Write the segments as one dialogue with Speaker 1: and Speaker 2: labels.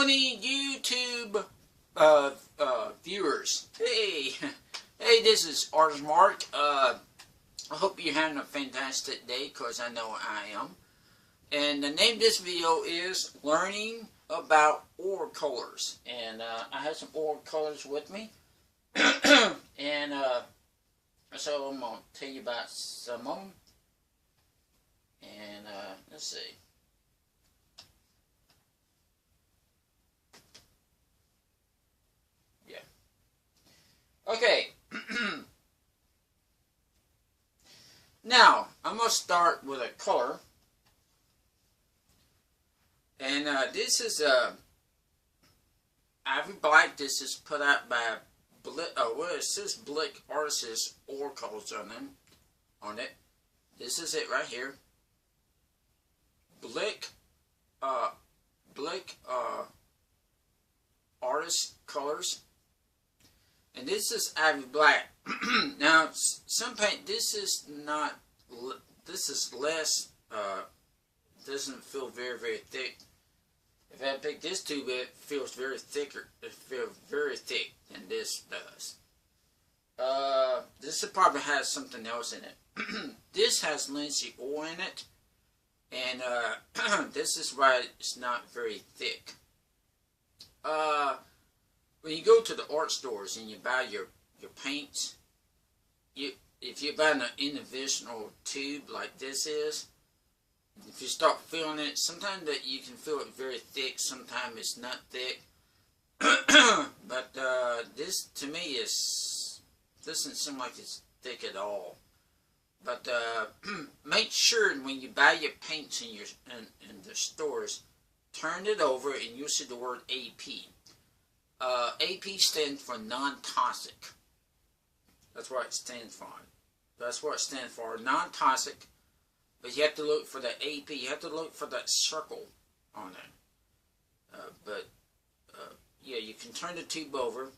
Speaker 1: morning, YouTube viewers. Hey, this is Artist Mark. I hope you're having a fantastic day, because I know I am. And the name of this video is Learning About Oil Colors. And I have some oil colors with me. And so I'm going to tell you about some of them. And let's see. Okay, now I'm going to start with a color, and this is Ivory Black. This is put out by it says Blick Artists Oil Colors on it. This is it right here. Blick Artist Colors. And this is Ivory Black. Now, some paint, this is less, doesn't feel very, very thick. If I pick this tube, it feels very thicker. It feels very thick than this does. This probably has something else in it. This has linseed oil in it. And this is why it's not very thick. When you go to the art stores and you buy your paints, if you're buying an individual tube like this is, if you start feeling it, sometimes that you can feel it very thick, sometimes it's not thick. But this to me doesn't seem like it's thick at all. But make sure when you buy your paints in the stores, turn it over and you'll see the word AP. AP stands for non-toxic. That's what it stands for. That's what it stands for, non-toxic. But you have to look for the AP. You have to look for that circle on it. Yeah, you can turn the tube over.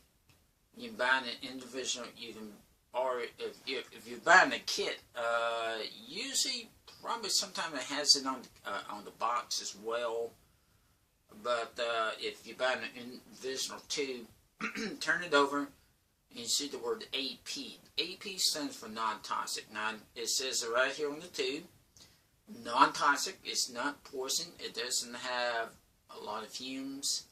Speaker 1: You can buy an individual. You can, or if you're buying a kit, usually probably sometimes it has it on the box as well. But if you buy an individual tube, turn it over, and you see the word AP. AP stands for non-toxic. Now, it says it right here on the tube. Non-toxic. It's not poison. It doesn't have a lot of fumes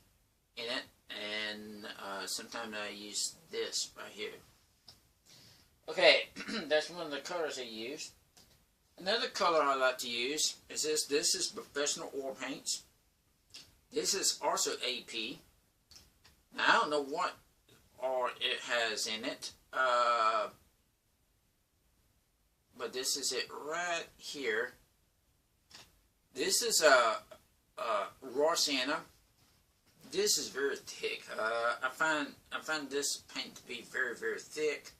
Speaker 1: in it. And sometimes I use this right here. Okay, that's one of the colors I use. Another color I like to use is this. This is Professional Oil Paints. This is also AP. Now, I don't know what it has in it, but this is it right here. This is raw sienna. This is very thick. I find this paint to be very, very thick.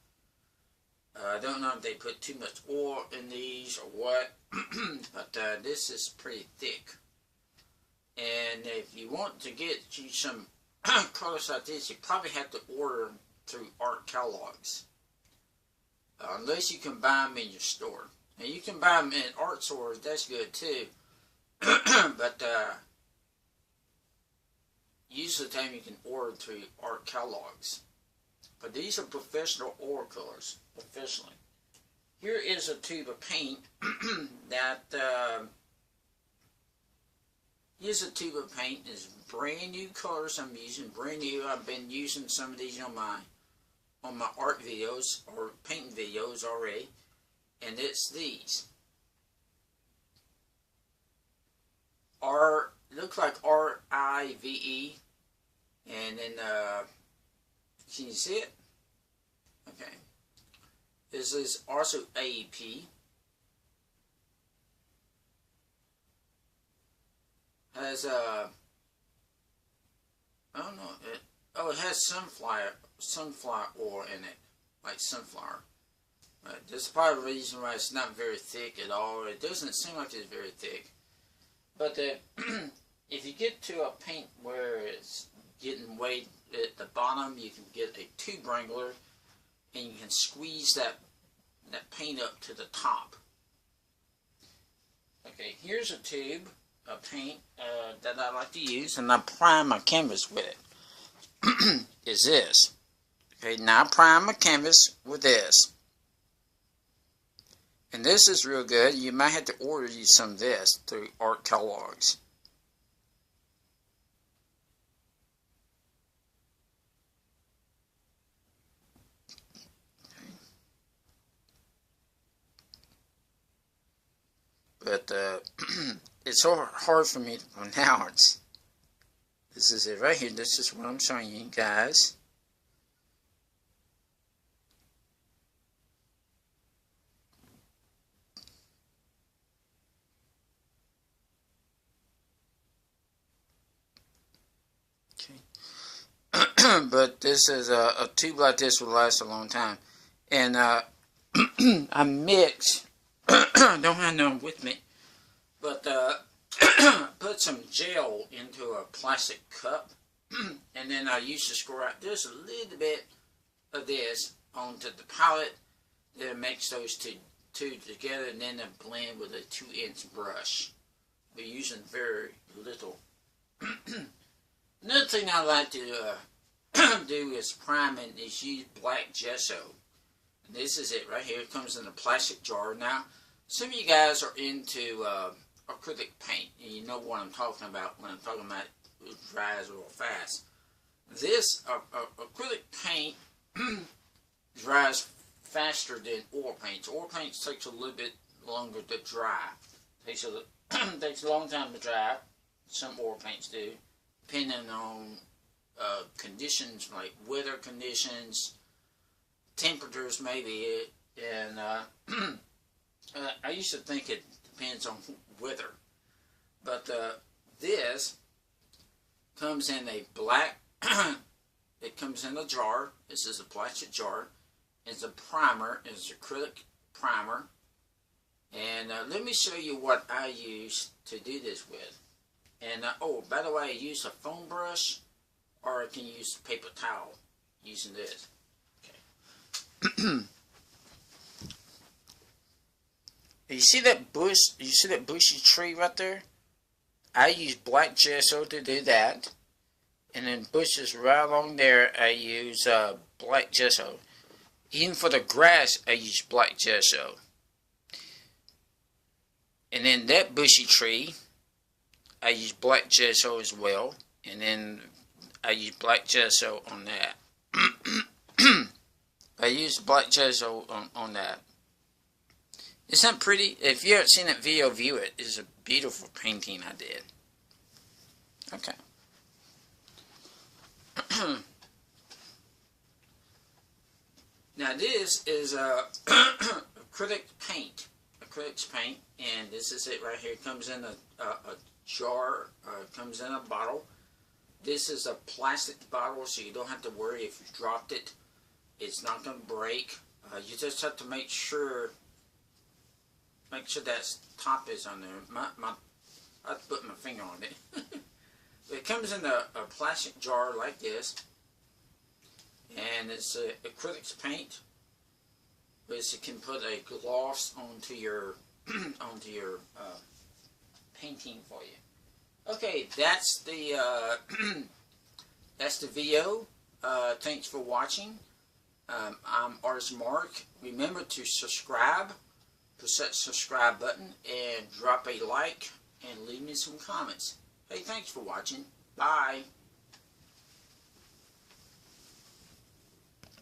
Speaker 1: I don't know if they put too much oil in these or what, but this is pretty thick. And if you want to get you some colors like this, you probably have to order them through art catalogs. Unless you can buy them in your store. Now, you can buy them in art stores, that's good too. But usually the time you can order through art catalogs. But these are professional oil colors, professionally. Here is a tube of paint that... Here's a tube of paint. It's brand new colors I'm using. Brand new. I've been using some of these on my art videos or painting videos already. And it's these. Looks like R-I-V-E. And then can you see it? Okay. This is also AP. Has I don't know, it has sunflower oil in it, like sunflower. This is probably the reason why it's not very thick at all. It doesn't seem like it's very thick. But if you get to a paint where it's getting way at the bottom, you can get a tube wrangler and you can squeeze that paint up to the top. Okay, here's a tube paint that I like to use, and I prime my canvas with it, is this. Okay, now I prime my canvas with this. And this is real good. You might have to order you some of this through art catalogs. But it's so hard for me to pronounce. This is it right here. This is what I'm showing you guys. Okay. But this is a tube like this will last a long time. And I mix. Don't have none with me, but put some gel into a plastic cup, and then I used to squirt out just a little bit of this onto the palette. Then mix those two together, and then I blend with a 2-inch brush. We're using very little. Another thing I like to do is priming is use black gesso. This is it right here. It comes in a plastic jar. Now, some of you guys are into acrylic paint, and you know what I'm talking about when I'm talking about it dries real fast. This acrylic paint dries faster than oil paints. Oil paints takes a little bit longer to dry. Takes a long time to dry. Some oil paints do, depending on conditions like weather conditions, temperatures maybe, and I used to think it depends on weather, but this comes in a black, it comes in a jar. This is a plastic jar. It's a primer, it's acrylic primer, and let me show you what I use to do this with. And oh, by the way, I use a foam brush, or I can use a paper towel using this. You see that bush? You see that bushy tree right there? I use black gesso to do that, and then bushes right along there. I use black gesso. Even for the grass, I use black gesso. And then that bushy tree, I use black gesso as well. And then I use black gesso on that. I use black gesso on that. Isn't that pretty? If you haven't seen that video, view it. It's a beautiful painting I did. Okay. Now this is acrylic paint. Acrylics paint. And this is it right here. It comes in a jar. It comes in a bottle. This is a plastic bottle, so you don't have to worry if you dropped it. It's not going to break. You just have to make sure that top is on there. I put my finger on it. It comes in a plastic jar like this, and it's acrylics paint, which you can put a gloss onto your painting for you. Okay, that's the that's the video. Thanks for watching. I'm Artist Mark. Remember to subscribe. Push that subscribe button and drop a like and leave me some comments. Hey, thanks for watching. Bye.